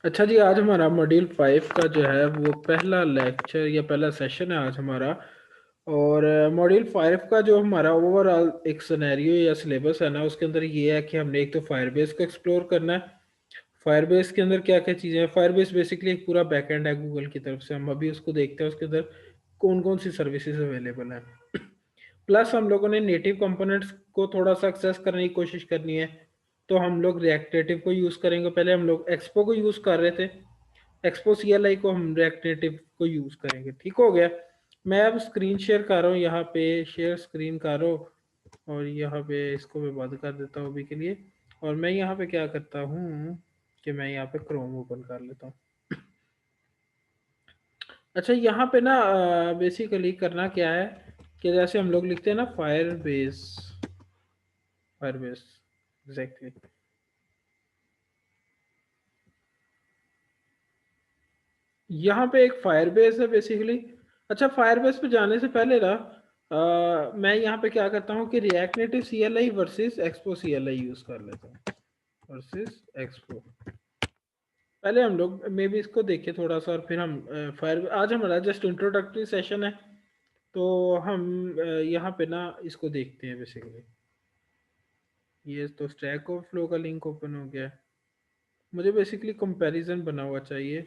अच्छा जी, आज हमारा मॉड्यूल 5 का जो है वो पहला लेक्चर या पहला सेशन है आज हमारा। और मॉड्यूल 5 का जो हमारा ओवरऑल एक सिनेरियो या सिलेबस है ना, उसके अंदर ये है कि हमने एक तो फायरबेस को एक्सप्लोर करना है। फायरबेस के अंदर क्या क्या चीज़ें हैं। फायरबेस बेसिकली एक पूरा बैकएंड है गूगल की तरफ से, हम अभी उसको देखते हैं उसके अंदर कौन कौन सी सर्विसेज अवेलेबल हैं। प्लस हम लोगों ने नेटिव कंपोनेंट्स को थोड़ा सा एक्सेस करने की कोशिश करनी है। तो हम लोग रिएक्ट नेटिव को यूज़ करेंगे। पहले हम लोग एक्सपो को यूज़ कर रहे थे, एक्सपो सीएलआई को हम रिएक्ट नेटिव को यूज़ करेंगे। ठीक हो गया। मैं अब स्क्रीन शेयर कर रहा हूँ, यहाँ पे शेयर स्क्रीन करो और यहाँ पे इसको मैं बंद कर देता हूँ अभी के लिए। और मैं यहाँ पे क्या करता हूँ कि मैं यहाँ पे क्रोम ओपन कर लेता हूँ। अच्छा, यहाँ पे ना बेसिकली करना क्या है कि जैसे हम लोग लिखते हैं ना फायर बेस, फायरबेस एग्जैक्टली। यहाँ पे एक फायरबेस है बेसिकली। अच्छा, फायरबेस पे जाने से पहले ना मैं यहाँ पे क्या करता हूँ कि react native CLI versus expo CLI use कर लेता हूँ। वर्सेस एक्सपो, पहले हम लोग मे भी इसको देखें थोड़ा सा और फिर हम फायर, आज हमारा जस्ट इंट्रोडक्टरी सेशन है। तो हम यहाँ पे ना इसको देखते हैं बेसिकली। ये तो स्टैक ओवरफ्लो का लिंक ओपन हो गया है। मुझे बेसिकली कंपैरिजन बना हुआ चाहिए।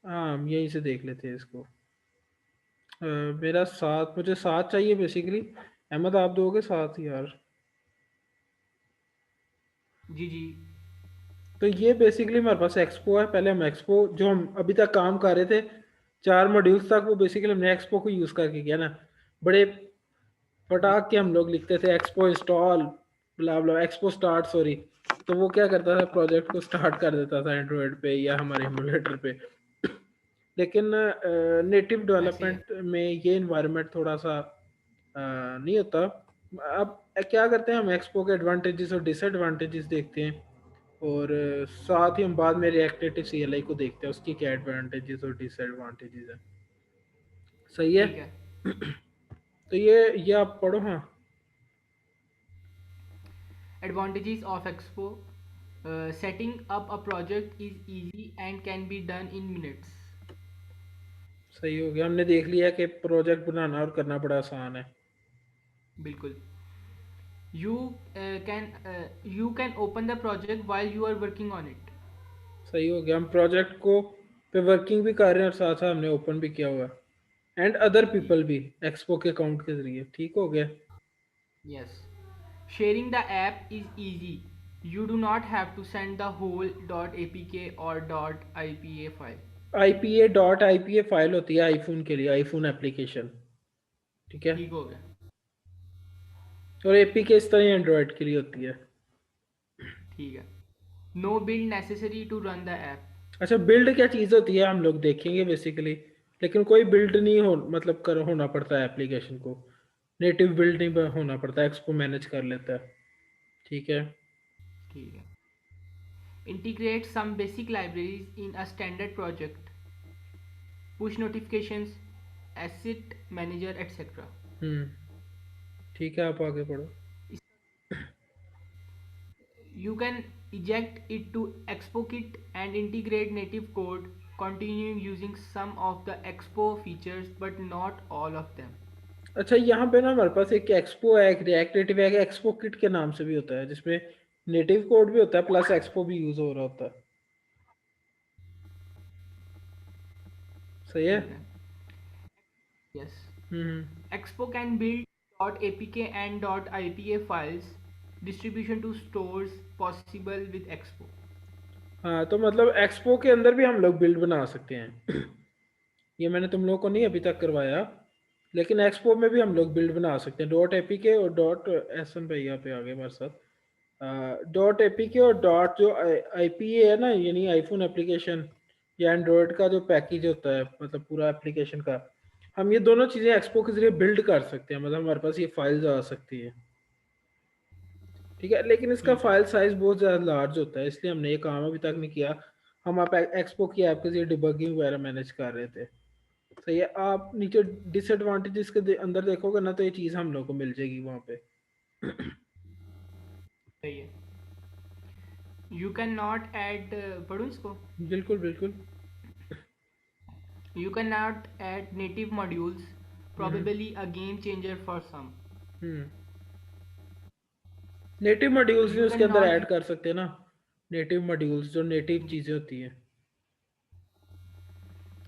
हाँ, हम यहीं से देख लेते हैं इसको। मेरा साथ, मुझे साथ चाहिए बेसिकली। अहमद, आप दोगे साथ यार? जी जी। तो ये बेसिकली हमारे पास एक्सपो है। पहले हम एक्सपो जो हम अभी तक काम कर रहे थे 4 मॉड्यूल्स तक, वो बेसिकली हमने एक्सपो को यूज़ करके किया ना। बड़े जी पटाख के हम लोग लिखते थे एक्सपो इंस्टॉल ब्ला ब्ला एक्सपो स्टार्ट, सॉरी। तो वो क्या करता था, प्रोजेक्ट को स्टार्ट कर देता था एंड्रॉयड पे या हमारे एमुलेटर पे। लेकिन नेटिव ऐसे ही है। डेवलपमेंट में ये इन्वायरमेंट थोड़ा सा नहीं होता। अब क्या करते हैं, हम एक्सपो के एडवांटेजेस और डिसएडवांटेजेस देखते हैं। और साथ ही हम बाद में रिएक्ट नेटिव सीएलआई को देखते हैं, उसकी क्या एडवांटेजेस और डिसएडवांटेजेस है। सही है। ठीक है। तो ये आप पढ़ो। हाँ, Advantages of Expo. Setting up a project is easy and can be done in minutes. सही हो गया। हमने देख लिया कि प्रोजेक्ट बनाना और करना बड़ा आसान है। बिल्कुल। You can open the project while you are working on it. सही हो गया। हम प्रोजेक्ट को पे वर्किंग भी कर रहे हैं और साथ साथ हमने ओपन भी किया हुआ है, एंड अदर ठीक पीपल है। भी एक्सपो के अकाउंट के जरिए। ठीक हो गया। Yes. Sharing the app is easy. You do not have to send the whole .apk or .ipa file. IPA file होती है आईफोन के लिए, आईफोन एप्लीकेशन। ठीक है। ठीक हो गया। और एपीके इस तरह एंड्रॉयड के लिए होती है। ठीक है। No build necessary to run the app. अच्छा, बिल्ड क्या चीज़ होती है हम लोग देखेंगे बेसिकली। लेकिन कोई बिल्ड नहीं हो, मतलब कर होना पड़ता है एप्लीकेशन को। नेटिव बिल्ड नहीं होना पड़ता, एक्सपो मैनेज कर लेता है। ठीक है। ठीक है। Integrate some basic libraries in a standard project. Push notifications, asset manager, etc. हम्म। ठीक है, आप आगे पढ़ो। You can eject it to ExpoKit and integrate native code, continuing using some of the Expo features but not all of them. अच्छा, यहाँ पे ना हमारे पास एक एक्सपो है, एक रिएक्ट नेटिव है, एक्सपो किट के नाम से भी होता है, जिसमें नेटिव कोड भी होता है प्लस एक्सपो भी यूज हो रहा होता है। सही है। ठीक है। Yes. Hmm. Expo can build .apk and .ipa files. Distribution to stores possible with Expo. हाँ, तो मतलब एक्सपो के अंदर भी हम लोग बिल्ड बना सकते हैं। ये मैंने तुम लोगों को नहीं अभी तक करवाया, लेकिन एक्सपो में भी हम लोग बिल्ड बना सकते हैं। डॉट एपीके और डॉट एस एन भैया पे आगे हमारे साथ। डॉट एपीके और डॉट जो आईपीए है ना, यानी आईफोन एप्लीकेशन या एंड्रॉयड का जो पैकेज होता है, मतलब पूरा एप्लीकेशन का, हम ये दोनों चीज़ें एक्सपो के जरिए बिल्ड कर सकते हैं। मतलब हमारे पास ये फाइल्स आ सकती है। ठीक है, लेकिन इसका ठीक है। फाइल साइज बहुत ज़्यादा लार्ज होता है, इसलिए हमने ये काम अभी तक नहीं किया। हम आप एक्सपो की ऐप के जरिए डिबगिंग वगैरह मैनेज कर रहे थे। सही है। आप नीचे डिसएडवांटेजेस के अंदर देखोगे ना, तो ये चीज़ हम लोग को मिल जाएगी वहाँ पे। सही है। You cannot add पढ़ूं इसको. बिल्कुल बिल्कुल. You cannot add native modules, hmm. probably a game changer for some. Hmm. Native modules भी You उसके अंदर cannot ऐड कर सकते हैं ना. नेटिव मॉड्यूल्स जो नेटिव चीज़ें होती हैं.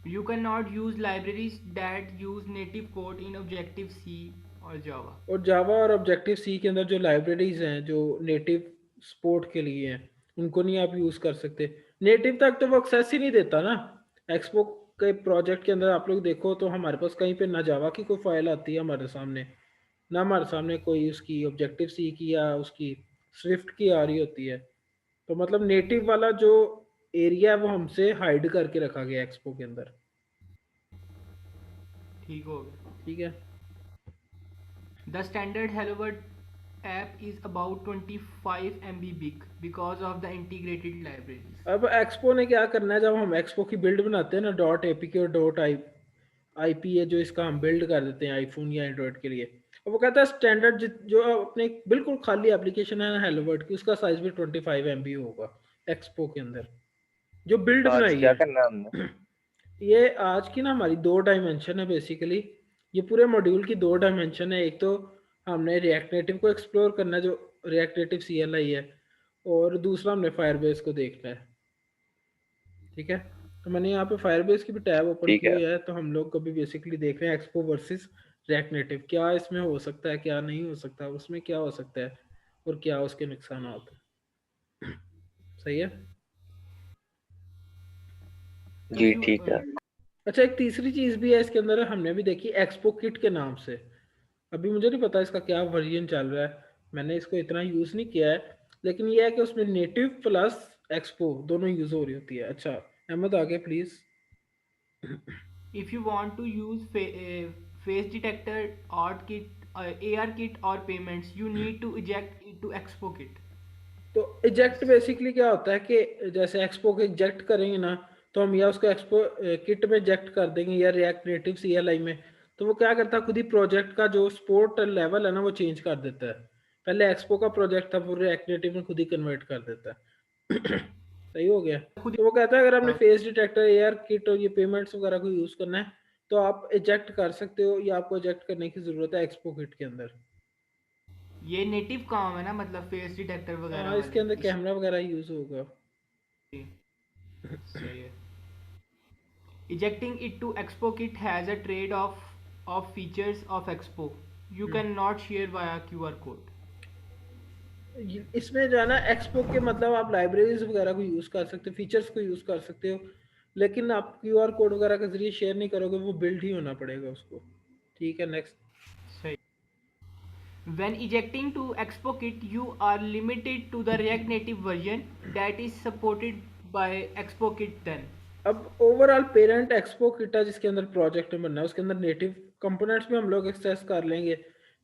you cannot use libraries that use native code in Objective C or Java. और जावा और ऑब्जेक्टिव सी के अंदर जो लाइब्रेरीज हैं जो नेटिव सपोर्ट के लिए हैं उनको नहीं आप यूज़ कर सकते. नेटिव तक तो वो एक्सेस ही नहीं देता ना. एक्सपो के प्रोजेक्ट के अंदर आप लोग देखो तो हमारे पास कहीं पे ना जावा की कोई फाइल आती है हमारे सामने, ना हमारे सामने कोई उसकी ऑब्जेक्टिव सी की या उसकी स्विफ्ट की आ रही होती है. तो मतलब नेटिव वाला जो एरिया है वो हमसे हाइड करके रखा गया एक्सपो के अंदर. ठीक हो गया. ठीक है. The standard Hello World app is about 25 MB big because of the integrated libraries. अब एक्सपो ने क्या करना है जब हम एक्सपो की बिल्ड बनाते हैं ना डॉट एपीके और डॉट आईपी है जो इसका हम बिल्ड कर देते हैं आईफोन या एंड्रॉयड के लिए. अब वो कहता है स्टैंडर्ड जो अपने बिल्कुल खाली एप्लीकेशन है ना हेलो वर्ड की उसका साइज भी 25 MB होगा एक्सपो के अंदर जो बिल्ड तो आज बनाई क्या है. करना है हमने? ये आज की ना हमारी दो डायमेंशन है बेसिकली. ये पूरे मॉड्यूल की दो डायमेंशन है. एक तो हमने रिएक्ट नेटिव को एक्सप्लोर करना है जो रिएक्ट नेटिव CLI है, और दूसरा हमने फायरबेस को देखना है. ठीक है. तो मैंने यहाँ पे फायरबेस की भी टैब ओपन ठीक की है. हुई है. तो हम लोग कभी बेसिकली देख रहे हैं एक्सपो वर्सेस रिएक्ट नेटिव क्या इसमें हो सकता है क्या नहीं हो सकता उसमें क्या हो सकता है और क्या उसके नुकसान होते हैं. सही है. जी If you ठीक है. अच्छा एक तीसरी चीज़ भी है इसके अंदर हमने भी देखी एक्सपो किट के नाम से. अभी मुझे नहीं पता इसका क्या वर्जन चल रहा है, मैंने इसको इतना यूज़ नहीं किया है. लेकिन यह है कि उसमें नेटिव प्लस एक्सपो दोनों यूज़ हो रही होती है. अच्छा अहमद आगे please. if you want to use face detector, art kit, AR kit or payments, you need to eject it to Expo kit. तो इजेक्ट बेसिकली क्या होता है कि जैसे एक्सपो को इजेक्ट करेंगे ना तो हम या उसको एक्सपो किट में इजेक्ट कर देंगे या रिएक्ट नेटिव CLI में. तो वो क्या करता है खुद ही प्रोजेक्ट का जो सपोर्ट लेवल है ना वो चेंज कर देता है. पहले एक्सपो का प्रोजेक्ट था वो रिएक्ट नेटिव में खुद ही कन्वर्ट कर देता है. सही हो गया. खुद तो वो कहता है अगर आपने फेस डिटेक्टर AR किट और ये पेमेंट्स वगैरह को यूज़ करना है तो आप इजेक्ट कर सकते हो या आपको इजेक्ट करने की ज़रूरत है एक्सपो किट के अंदर. ये नेटिव काम है ना, मतलब फेस डिटेक्टर वगैरह हाँ इसके वाले अंदर इस कैमरा वगैरह यूज़ होगा. सही है. Ejecting it to Expo kit has a trade-off of features of Expo. You cannot share via QR code. इसमें जो है ना एक्सपो के मतलब आप लाइब्रेरीज वगैरह को यूज़ कर सकते हो फीचर्स को यूज़ कर सकते हो लेकिन आप QR कोड वगैरह के जरिए शेयर नहीं करोगे वो बिल्ड ही होना पड़ेगा उसको. ठीक है नेक्स्ट. सही. When ejecting to Expo kit, you are limited to the React Native version that is supported by Expo kit then. अब ओवरऑल पेरेंट एक्सपो किट है जिसके अंदर प्रोजेक्ट बनना है उसके अंदर नेटिव कंपोनेंट्स भी हम लोग एक्सेस कर लेंगे.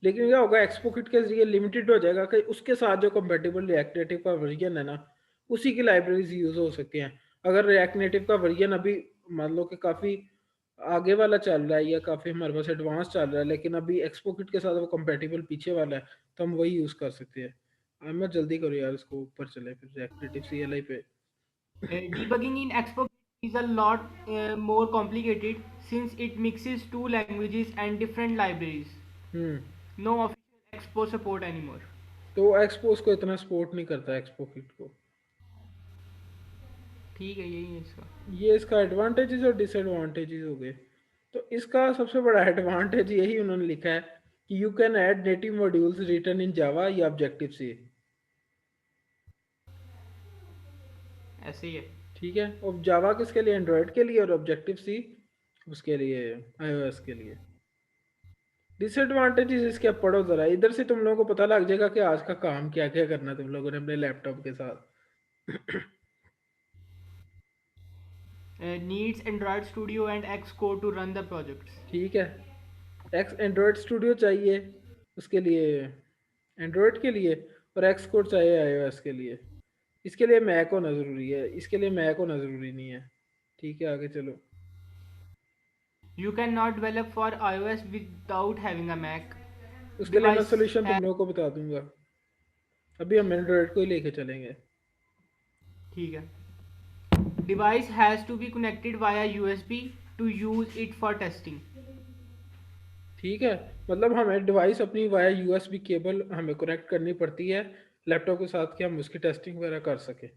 लेकिन क्या होगा एक्सपो किट के जरिए लिमिटेड हो जाएगा कि उसके साथ जो कंपेटेबल रिएक्ट नेटिव का वर्जन है ना उसी की लाइब्रेरीज यूज़ हो सकती हैं. अगर रिएक्ट नेटिव का वर्जन अभी मान लो कि काफ़ी आगे वाला चल रहा है या काफ़ी हमारे पास एडवांस चल रहा है लेकिन अभी एक्सपो किट के साथ वो कंपेटेबल पीछे वाला है तो हम वही यूज़ कर सकते हैं. मैं जल्दी करो यार इसको ऊपर चले फिर रिएक्ट नेटिव CLI पे. Debugging in Expo is a lot more complicated since it mixes two languages and different libraries. Hmm. No official Expo support anymore. तो एक्सपो को इतना सपोर्ट नहीं करता एक्सपो किट को. ठीक है, यही है इसका. ये इसका एडवांटेजेस और डिसएडवांटेजेस हो गए. तो इसका सबसे बड़ा एडवांटेज यही उन्होंने लिखा है कि you can add native modules written in Java या ऑब्जेक्टिव सी. ऐसे ही है. ठीक है. और जावा किसके लिए एंड्रॉयड के लिए और ऑब्जेक्टिव सी उसके लिए iOS के लिए. डिसएडवांटेजेस इसके अब पढ़ो जरा इधर से तुम लोगों को पता लग जाएगा कि आज का काम क्या क्या करना है तुम लोगों ने अपने लैपटॉप के साथ. Needs Android Studio and Xcode to run the projects. ठीक है. एक्स एंड्रॉयड स्टूडियो चाहिए उसके लिए एंड्रॉयड के लिए और एक्स कोड चाहिए iOS के लिए. इसके लिए मैक होना ज़रूरी है इसके लिए मैक होना ज़रूरी नहीं है. ठीक है आगे चलो. You cannot develop for iOS without having a Mac. उसके लिए मैं Device सोल्यूशन तुम लोगों को बता दूंगा. अभी हम एंड्रॉयड को ही लेके चलेंगे. ठीक है. Device has to be connected via USB to use it for testing. ठीक है, मतलब हमें डिवाइस अपनी वाया यूएसबी केबल हमें कनेक्ट करनी पड़ती है लैपटॉप के साथ कि हम उसकी टेस्टिंग वगैरह कर सकें.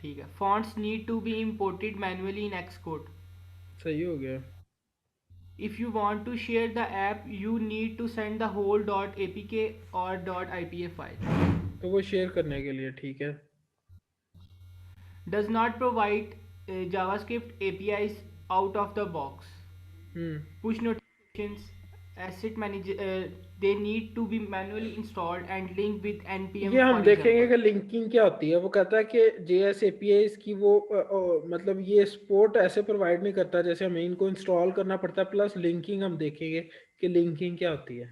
ठीक है. Fonts need to be imported manually in Xcode. सही हो गया. If you want to share the app, you need to send the whole .apk or .ipa file. तो वो शेयर करने के लिए ठीक है. Does not provide JavaScript APIs out of the box. Hmm. Push notifications, asset manager, they need to be manually installed and linked with ये npm, हम for देखेंगे example. कि लिंकिंग क्या होती है. वो कहता है कि JS API इसकी वो मतलब ये सपोर्ट ऐसे प्रोवाइड नहीं करता जैसे हमें इनको इंस्टॉल करना पड़ता है. प्लस लिंकिंग हम देखेंगे कि लिंकिंग क्या होती है.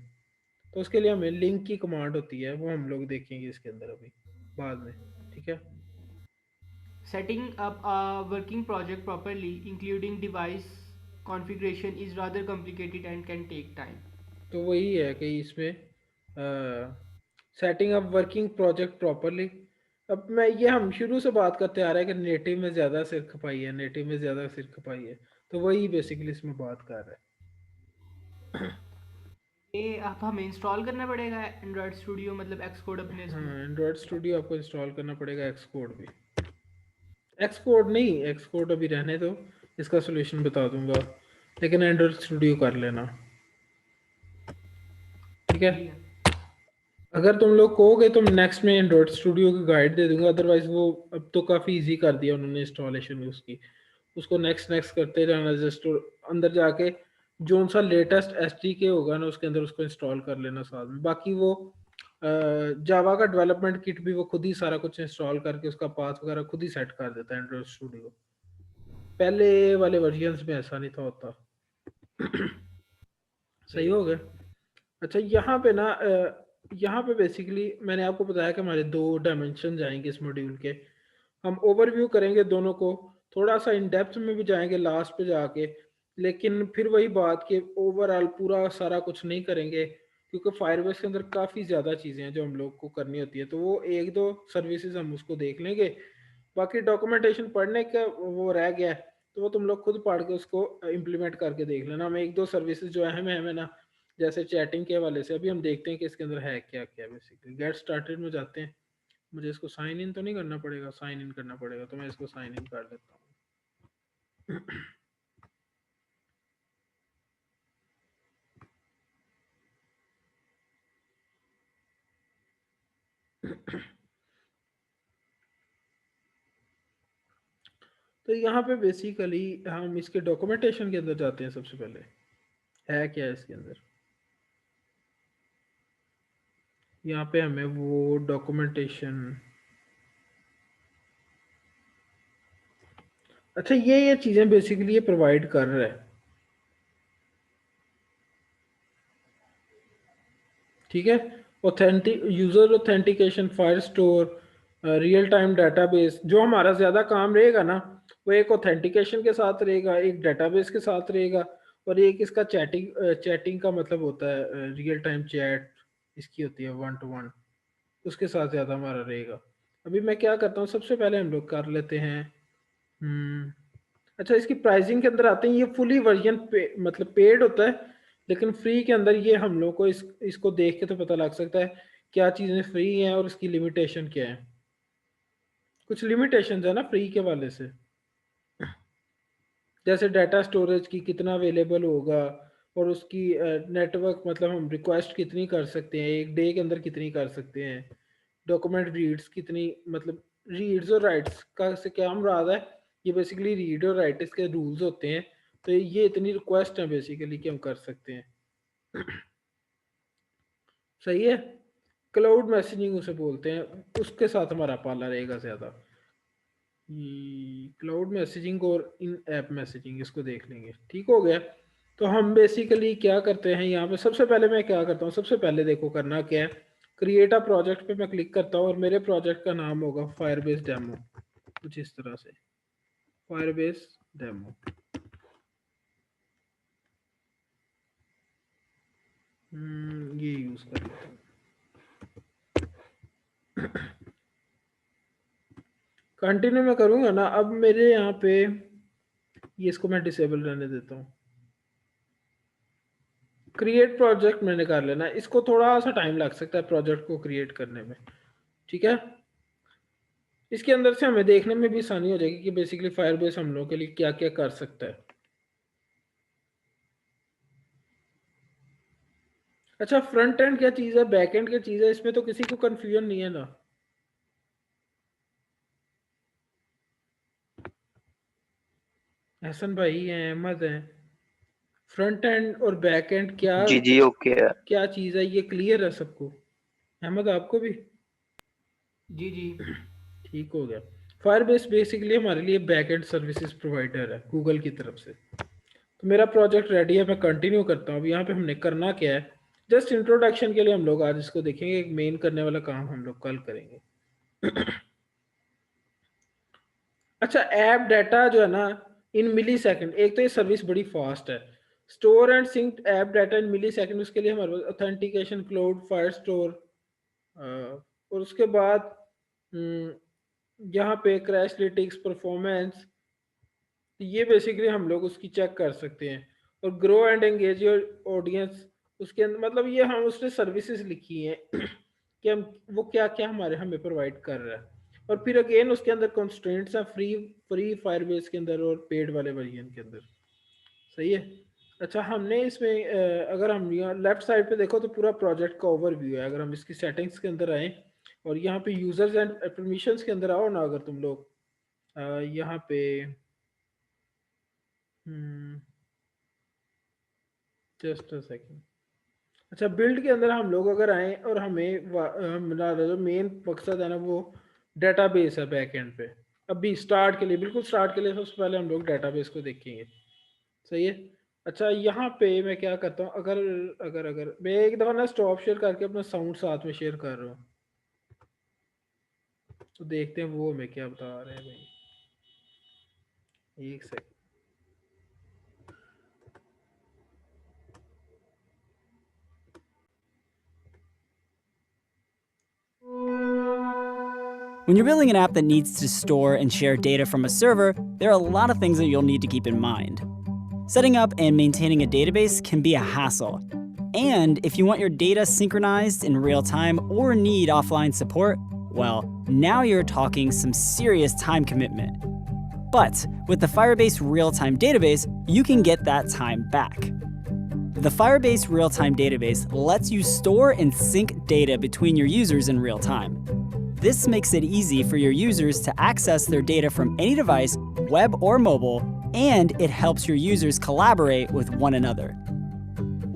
तो उसके लिए हमें लिंक की कमांड होती है, वो हम लोग देखेंगे इसके अंदर अभी बाद में. ठीक है. Setting up a working project properly, including device configuration, is rather complicated and can take time. तो वही है कि इसमें setting up working project properly. अब मैं ये हम शुरू से बात करते आ रहे हैं कि नेटिव में ज़्यादा सिर खपाई है, नेटिव में ज़्यादा सिर खपाई है. तो वही बेसिकली इसमें बात कर रहा है. ये अब हमें इंस्टॉल करना पड़ेगा एंड्रॉयड स्टूडियो, मतलब एक्स कोड अपने इसमें. हाँ, एंड्रॉयड स्टूडियो आपको इंस्टॉल करना पड़ेगा. एक्स कोड भी, एक्स कोड नहीं, एक्स कोड अभी रहने दो, इसका सोल्यूशन बता दूंगा. लेकिन एंड्रॉयड स्टूडियो कर लेना. ठीक है. ठीक है. अगर तुम लोग कहोगे तो नेक्स्ट में एंड्रॉयड स्टूडियो की गाइड दे दूंगा. अदरवाइज वो अब तो काफ़ी इजी कर दिया उन्होंने इंस्टॉलेशन उसकी. उसको नेक्स्ट नेक्स्ट करते रहना. जस्ट अंदर जाके जो सा लेटेस्ट SDK होगा ना उसके अंदर उसको इंस्टॉल कर लेना साथ में. बाकी वो जावा का डेवलपमेंट किट भी वो खुद ही सारा कुछ इंस्टॉल करके उसका पाथ वगैरह खुद ही सेट कर देता है एंड्रॉयड स्टूडियो. पहले वाले वर्जन्स में ऐसा नहीं था होता. सही सही हो है. गया. अच्छा, यहाँ पे ना यहाँ पे बेसिकली मैंने आपको बताया कि हमारे दो डायमेंशन जाएंगे इस मॉड्यूल के. हम ओवरव्यू करेंगे दोनों को, थोड़ा सा इन डेप्थ में भी जाएंगे लास्ट पे जाके. लेकिन फिर वही बात कि ओवरऑल पूरा सारा कुछ नहीं करेंगे क्योंकि फायरबेस के अंदर काफ़ी ज़्यादा चीज़ें हैं जो हम लोग को करनी होती है. तो वो एक दो सर्विसेज हम उसको देख लेंगे. बाकी डॉक्यूमेंटेशन पढ़ने का वो रह गया है, तो वो तुम लोग खुद पढ़ के उसको इम्प्लीमेंट करके देख लेना. हम एक दो सर्विसेज जो अहम है हमें ना, जैसे चैटिंग के हवाले से अभी हम देखते हैं कि इसके अंदर है क्या क्या. बेसिकली गेट स्टार्टेड में जाते हैं. मुझे इसको साइन इन तो नहीं करना पड़ेगा, साइन इन करना पड़ेगा, तो मैं इसको साइन इन कर देता हूँ. तो यहाँ पे बेसिकली हम इसके डॉक्यूमेंटेशन के अंदर जाते हैं. सबसे पहले है क्या है इसके अंदर. यहाँ पे हमें वो डॉक्यूमेंटेशन, अच्छा ये चीज़ें बेसिकली ये प्रोवाइड कर रहा है. ठीक है. Authentic user authentication, fire store, real time database. जो हमारा ज़्यादा काम रहेगा ना वो एक ऑथेंटिकेशन के साथ रहेगा, एक डाटाबेस के साथ रहेगा, और एक इसका चैटिंग. चैटिंग का मतलब होता है रियल टाइम चैट इसकी होती है 1 to 1. उसके साथ ज़्यादा हमारा रहेगा. अभी मैं क्या करता हूँ, सबसे पहले हम लोग कर लेते हैं. हम्म. अच्छा, इसकी प्राइसिंग के अंदर आते हैं. ये फुली वर्जन मतलब पेड होता है. लेकिन फ्री के अंदर ये हम लोग को इसको देख के तो पता लग सकता है क्या चीज़ें फ्री हैं और इसकी लिमिटेशन क्या है. कुछ लिमिटेशन है ना फ्री के वाले से, जैसे डाटा स्टोरेज की कितना अवेलेबल होगा, और उसकी नेटवर्क मतलब हम रिक्वेस्ट कितनी कर सकते हैं एक डे के अंदर, कितनी कर सकते हैं. डॉक्यूमेंट रीड्स कितनी, मतलब रीड्स और राइट्स का से क्या मुराद है. ये बेसिकली रीड और राइट इसके रूल्स होते हैं. तो ये इतनी रिक्वेस्ट है बेसिकली कि हम कर सकते हैं. सही है. क्लाउड मैसेजिंग उसे बोलते हैं, उसके साथ हमारा पाला रहेगा ज़्यादा. क्लाउड मैसेजिंग और इन ऐप मैसेजिंग इसको देख लेंगे. ठीक हो गया. तो हम बेसिकली क्या करते हैं यहाँ पे, सबसे पहले मैं क्या करता हूँ, सबसे पहले देखो करना क्या है. क्रिएट अ प्रोजेक्ट पे मैं क्लिक करता हूँ और मेरे प्रोजेक्ट का नाम होगा फायरबेस डेमो. कुछ इस तरह से फायरबेस डेमो. ये यूज कर लेता हूँ. कंटिन्यू मैं करूंगा ना। अब मेरे यहाँ पे ये इसको मैं डिसेबल रहने देता हूँ। क्रिएट प्रोजेक्ट मैंने कर लेना, इसको थोड़ा सा टाइम लग सकता है प्रोजेक्ट को क्रिएट करने में, ठीक है। इसके अंदर से हमें देखने में भी आसानी हो जाएगी कि बेसिकली फायरबेस हम लोगों के लिए क्या क्या कर सकता है। अच्छा, फ्रंट एंड क्या चीज़ है, बैक एंड क्या चीज़ है, इसमें तो किसी को कंफ्यूजन नहीं है ना। हसन भाई हैं, अहमद हैं, फ्रंट एंड और बैक एंड क्या जी जी ओके है। क्या चीज़ है, ये क्लियर है सबको। अहमद आपको भी? जी जी। ठीक हो गया। फायरबेस बेसिकली हमारे लिए बैक एंड सर्विसेज प्रोवाइडर है गूगल की तरफ से। तो मेरा प्रोजेक्ट रेडी है, मैं कंटिन्यू करता हूँ। अब यहाँ पे हमने करना क्या है, जस्ट इंट्रोडक्शन के लिए हम लोग आज इसको देखेंगे, एक मेन करने वाला काम हम लोग कल करेंगे। अच्छा, ऐप डाटा जो है ना इन मिली सेकेंड, एक तो ये सर्विस बड़ी फास्ट है। Store and sync app data in millisecond, उसके लिए हमारे पास ऑथेंटिकेशन क्लाउड फायर स्टोर, और उसके बाद यहाँ पे क्रैश लिटिक्स परफॉर्मेंस, ये बेसिकली हम लोग उसकी चेक कर सकते हैं। और grow and engage your audience, उसके अंदर मतलब ये हम उसने सर्विसेज लिखी हैं कि हम वो क्या क्या हमारे हमें प्रोवाइड कर रहा है। और फिर अगेन उसके अंदर कंस्ट्रेंट्स हैं फ्री फ्री फायरबेस के अंदर और पेड वाले वर्जन के अंदर, सही है। अच्छा, हमने इसमें अगर हम यहाँ लेफ्ट साइड पे देखो तो पूरा प्रोजेक्ट का ओवरव्यू है। अगर हम इसकी सेटिंग्स के अंदर आए और यहाँ पे यूजर्स एंड परमिशंस के अंदर आओ ना, अगर तुम लोग यहाँ पे जस्ट अ सेकेंड। अच्छा, बिल्ड के अंदर हम लोग अगर आए और हमें हमारा जो मेन मकसद है ना वो डेटाबेस है बैक एंड पे। अभी स्टार्ट के लिए, बिल्कुल स्टार्ट के लिए सबसे पहले हम लोग डेटाबेस को देखेंगे, सही है। अच्छा, यहाँ पे मैं क्या करता हूँ, अगर अगर अगर मैं एक दफ़ा ना स्टॉप शेयर करके अपना साउंड साथ में शेयर कर रहा हूँ, तो देखते हैं वो हमें क्या बता रहे हैं भाई। एक second. When you're building an app that needs to store and share data from a server, there are a lot of things that you'll need to keep in mind. Setting up and maintaining a database can be a hassle. And if you want your data synchronized in real time or need offline support, well, now you're talking some serious time commitment. But with the Firebase Real-Time Database, you can get that time back. The Firebase Real-Time Database lets you store and sync data between your users in real time. This makes it easy for your users to access their data from any device, web or mobile, and it helps your users collaborate with one another.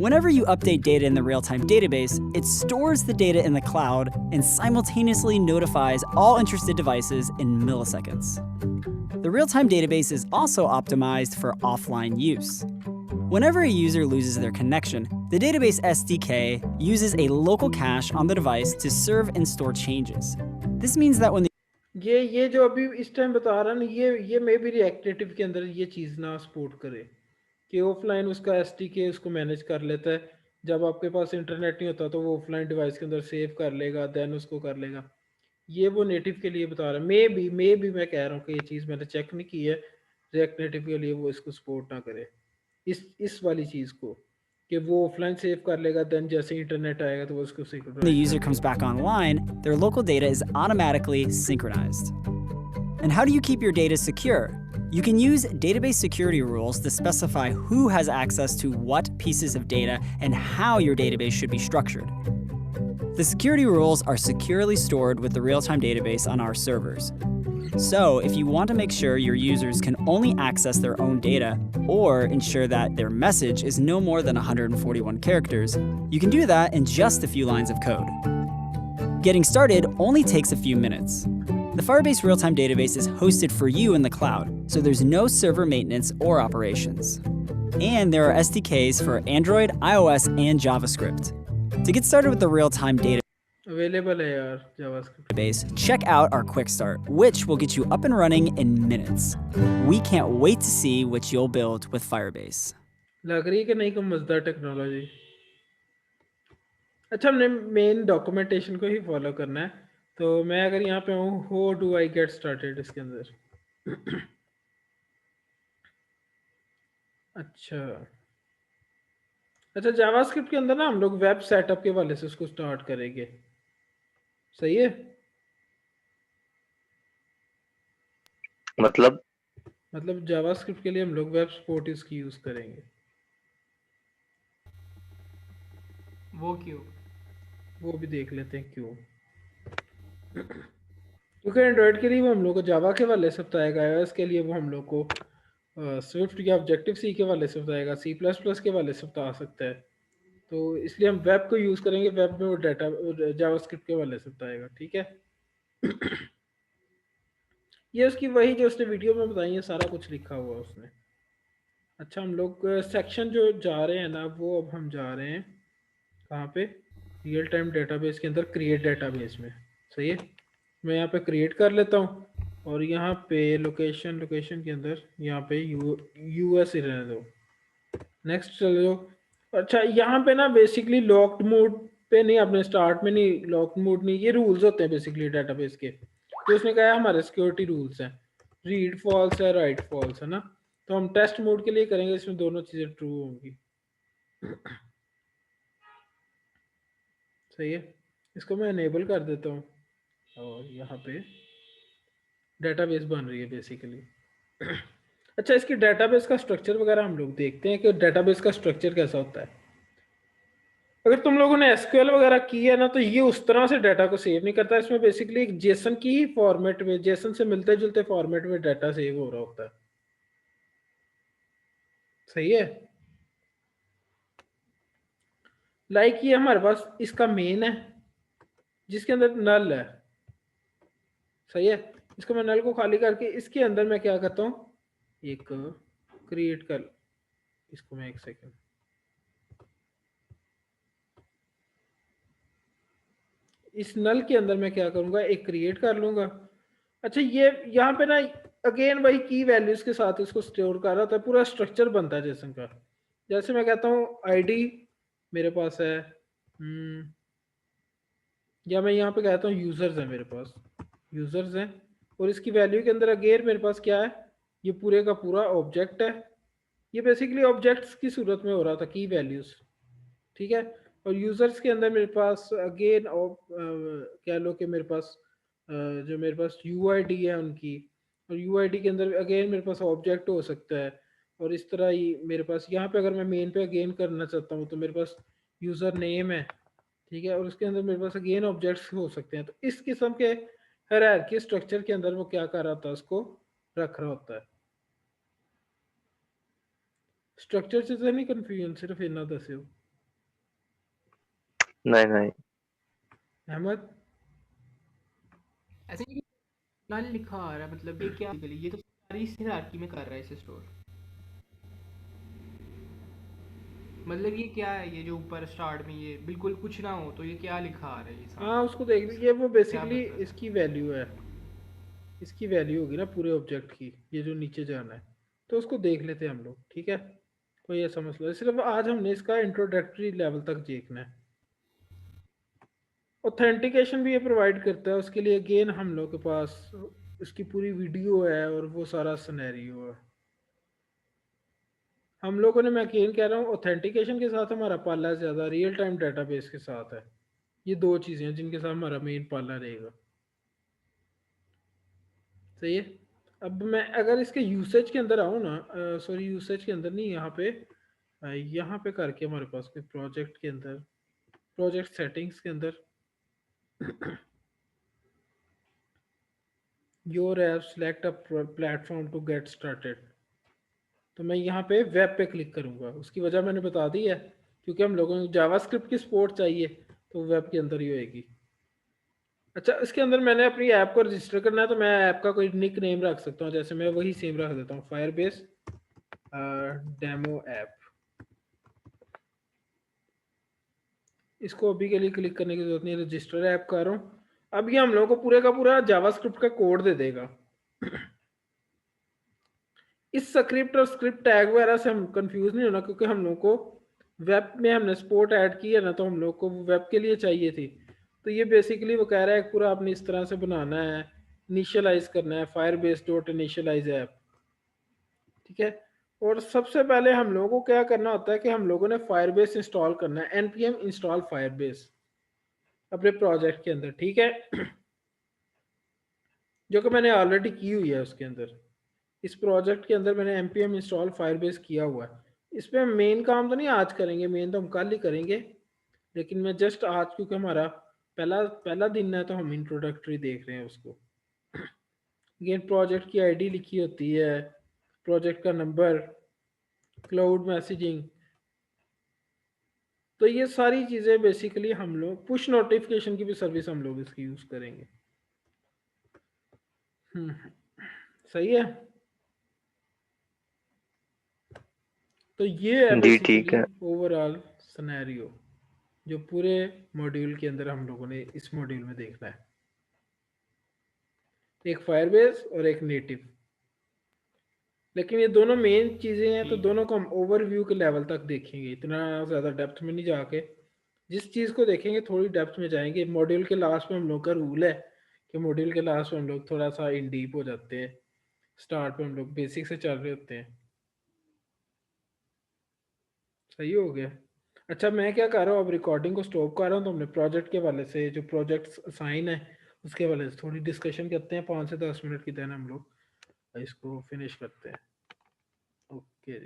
Whenever you update data in the real-time database, it stores the data in the cloud and simultaneously notifies all interested devices in milliseconds. The real-time database is also optimized for offline use. Whenever a user loses their connection, the database SDK uses a local cache on the device to serve and store changes. This means that when ये जो अभी इस time बता रहा है ना, ये मे भी रिएक्ट नेटिव के अंदर ये चीज़ ना सपोर्ट करे कि ऑफलाइन उसका एसडीके उसको मैनेज कर लेता है। जब आपके पास इंटरनेट नहीं होता तो वो ऑफलाइन डिवाइस के अंदर सेव कर लेगा, देन उसको कर लेगा। ये वो नेटिव के लिए बता रहा है। मे बी मैं कह रहा हूँ कि ये चीज़ मैंने चेक नहीं की है, रिएक्ट नेटिव के लिए वो इसको सपोर्ट ना करे, इस वाली चीज़ को, कि वो ऑफलाइन सेव कर लेगा, देन जैसे इंटरनेट आएगा तो वो उसको the user comes back online, their local data is automatically synchronized. And how do you keep your data secure? You can use database security rules to specify who has access to what pieces of data and how your database should be structured. The security rules are securely stored with the real-time database on our servers. So, if you want to make sure your users can only access their own data or ensure that their message is no more than 141 characters, you can do that in just a few lines of code. Getting started only takes a few minutes. The Firebase Real-Time Database is hosted for you in the cloud, so there's no server maintenance or operations. And there are SDKs for Android, iOS, and JavaScript. To get started with the real-time database, available है यार JavaScript. check out our quick start, which will get you up and running in minutes. We can't wait to see what you'll build with Firebase. लग रही है कि नहीं कोई मजेदार technology. अच्छा, हमने मेन डॉक्यूमेंटेशन को ही फॉलो करना है तो मैं अगर यहाँ पे हूँ how do I get started इसके अंदर अच्छा अच्छा जावास्क्रिप्ट के अंदर ना हम लोग वेब सेटअप के वाले से उसको स्टार्ट करेंगे, सही है। मतलब जावास्क्रिप्ट के लिए हम लोग वेब सपोर्ट इसकी यूज करेंगे। वो क्यों? वो भी देख लेते हैं क्यों। क्योंकि एंड्रॉयड के लिए वो हम लोग को जावा के वाले से बताएगा, iOS के लिए वो हम लोग को स्विफ्ट या ऑब्जेक्टिव सी के वाले से बताएगा, सी प्लस प्लस के वाले से बता सकता है। तो इसलिए हम वेब को यूज़ करेंगे, वेब में वो डाटा जावास्क्रिप्ट के वाले से बताएगा, ठीक है। ये उसकी वही जो उसने वीडियो में बताई है, सारा कुछ लिखा हुआ है उसने। अच्छा हम लोग सेक्शन जो जा रहे हैं ना, वो अब हम जा रहे हैं कहाँ पे, रियल टाइम डेटाबेस के अंदर क्रिएट डेटाबेस में, सही है। मैं यहाँ पे क्रिएट कर लेता हूँ और यहाँ पे लोकेशन के अंदर यहाँ पे यूएस ही रहने दो। नेक्स्ट चलो जाओ। अच्छा यहाँ पे ना बेसिकली लॉक्ड मोड पे नहीं, अपने स्टार्ट में नहीं लॉक्ड मोड नहीं, ये रूल्स होते हैं बेसिकली डेटाबेस के, तो उसने कहा है हमारे सिक्योरिटी रूल्स हैं, रीड फॉल्स है, राइट फॉल्स है ना। तो हम टेस्ट मोड के लिए करेंगे, इसमें दोनों चीज़ें ट्रू होंगी, सही है। इसको मैं इनेबल कर देता हूँ और यहाँ पे डेटाबेस बन रही है बेसिकली। अच्छा इसकी डेटाबेस का स्ट्रक्चर वगैरह हम लोग देखते हैं कि डेटाबेस का स्ट्रक्चर कैसा होता है। अगर तुम लोगों ने एसक्यूएल वगैरह की है ना, तो ये उस तरह से डाटा को सेव नहीं करता, इसमें बेसिकली एक जेसन की ही फॉर्मेट में, जेसन से मिलते जुलते फॉर्मेट में डाटा सेव हो रहा होता है, सही है। लाइक ये हमारे पास इसका मेन है जिसके अंदर नल है, सही है। इसको मैं नल को खाली करके इसके अंदर मैं क्या करता हूँ, एक क्रिएट कर, इसको मैं एक सेकेंड, इस नल के अंदर मैं क्या करूंगा, एक क्रिएट कर लूंगा। अच्छा ये यहाँ पे ना अगेन वही की वैल्यूज के साथ इसको स्टोर कर रहा था, पूरा स्ट्रक्चर बनता है जेसन का। जैसे मैं कहता हूँ आईडी मेरे पास है, या मैं यहाँ पे कहता हूँ यूजर्स है, मेरे पास यूजर्स हैं, और इसकी वैल्यू के अंदर अगेन मेरे पास क्या है, ये पूरे का पूरा ऑब्जेक्ट है। ये बेसिकली ऑब्जेक्ट्स की सूरत में हो रहा था की वैल्यूज, ठीक है। और यूजर्स के अंदर मेरे पास अगेन कह लो कि मेरे पास जो मेरे पास यूआईडी है उनकी, और यूआईडी के अंदर अगेन मेरे पास ऑब्जेक्ट हो सकता है। और इस तरह ही मेरे पास यहाँ पे अगर मैं मेन पे अगेन करना चाहता हूँ तो मेरे पास यूज़र नेम है, ठीक है, और उसके अंदर मेरे पास अगेन ऑब्जेक्ट्स हो सकते हैं। तो इस किस्म के हायरार्की स्ट्रक्चर के अंदर वो क्या कर रहा था, उसको रख रहा होता है। स्ट्रक्चर से तो नहीं कंफ्यूजन, सिर्फ इतना दस्यो नहीं नहीं अहमद। ऐसे ही नल लिखा आ रहा है, मतलब ये क्या ये तो सारी हायरार्की में कर रहा है इसे स्टोर। मतलब ये क्या है, ये जो ऊपर स्टार्ट में ये बिल्कुल कुछ ना हो तो ये क्या लिखा आ रहा है ये हाँ उसको देख लीजिए, वो बेसिकली इसकी वैल्यू है, इसकी वैल्यू होगी ना पूरे ऑब्जेक्ट की, ये जो नीचे जाना है, तो उसको देख लेते हैं हम लोग, ठीक है। कोई ऐसा मसला है, सिर्फ आज हमने इसका इंट्रोडक्टरी लेवल तक देखना है। ऑथेंटिकेशन भी ये प्रोवाइड करता है, उसके लिए अगेन हम लोग के पास इसकी पूरी वीडियो है और वो सारा सिनेरियो है। हम लोगों ने, मैं अगेन कह रहा हूँ, ऑथेंटिकेशन के साथ हमारा पाला ज़्यादा रियल टाइम डेटाबेस के साथ है। ये दो चीज़ें हैं जिनके साथ हमारा मेन पाला रहेगा, सही है। अब मैं अगर इसके यूसेज के अंदर आऊँ ना, सॉरी यूसेज के अंदर नहीं, यहाँ पे करके हमारे पास कोई प्रोजेक्ट के अंदर, प्रोजेक्ट सेटिंग्स के अंदर your app select a platform to get started, तो मैं यहाँ पे वेब पे क्लिक करूँगा। उसकी वजह मैंने बता दी है, क्योंकि हम लोगों को जावास्क्रिप्ट की सपोर्ट चाहिए, तो वेब के अंदर ही होएगी। अच्छा इसके अंदर मैंने अपनी ऐप को रजिस्टर करना है, तो मैं ऐप का कोई निक नेम रख सकता हूँ, जैसे मैं वही सेम रख देता हूँ, फायरबेस डेमो ऐप। इसको अभी के लिए क्लिक करने की जरूरत नहीं, रजिस्टर ऐप कर रहा हूँ। अब ये हम लोगों को पूरे का पूरा जावास्क्रिप्ट का कोड दे देगा। इस स्क्रिप्ट और स्क्रिप्ट टैग वगैरह से हम कंफ्यूज नहीं होना, क्योंकि हम लोग को वेब में हमने सपोर्ट ऐड की है ना, तो हम लोग को वेब के लिए चाहिए थी। तो तो ये बेसिकली वो कह रहा है पूरा आपने इस तरह से बनाना है, इनिशियलाइज करना है फायरबेस डॉट इनिशियलाइज ऐप, ठीक है। और सबसे पहले हम लोगों को क्या करना होता है कि हम लोगों ने फायरबेस इंस्टॉल करना है, npm इंस्टॉल फायरबेस अपने प्रोजेक्ट के अंदर, ठीक है। जो कि मैंने ऑलरेडी की हुई है उसके अंदर, इस प्रोजेक्ट के अंदर मैंने npm इंस्टॉल फायरबेस किया हुआ है। इस पर हम मेन काम तो नहीं आज करेंगे, मेन तो हम कल ही करेंगे, लेकिन मैं जस्ट आज क्योंकि हमारा पहला पहला दिन है तो हम इंट्रोडक्टरी देख रहे हैं उसको। अगेन प्रोजेक्ट की आईडी लिखी होती है, प्रोजेक्ट का नंबर, क्लाउड मैसेजिंग, तो ये सारी चीज़ें बेसिकली हम लोग पुश नोटिफिकेशन की भी सर्विस हम लोग इसकी यूज़ करेंगे। सही है। तो ये है जी ठीक बेसिकली है। ओवरऑल सिनेरियो जो पूरे मॉड्यूल के अंदर हम लोगों ने इस मॉड्यूल में देखना है, एक फायरबेस और एक नेटिव। लेकिन ये दोनों मेन चीज़ें हैं तो दोनों को हम ओवरव्यू के लेवल तक देखेंगे, इतना ज़्यादा डेप्थ में नहीं जाके। जिस चीज़ को देखेंगे थोड़ी डेप्थ में जाएंगे। मॉड्यूल के लास्ट में हम लोग का रूल है कि मॉड्यूल के लास्ट में हम लोग थोड़ा सा इन डीप हो जाते हैं, स्टार्ट में हम लोग बेसिक से चल रहे होते हैं। सही हो गया। अच्छा मैं क्या कर रहा हूँ, अब रिकॉर्डिंग को स्टॉप कर रहा हूँ, तो हमने प्रोजेक्ट के वाले से जो प्रोजेक्ट असाइन है उसके वाले से थोड़ी डिस्कशन करते हैं, 5 से 10 मिनट की देन हम लोग इसको फिनिश करते हैं।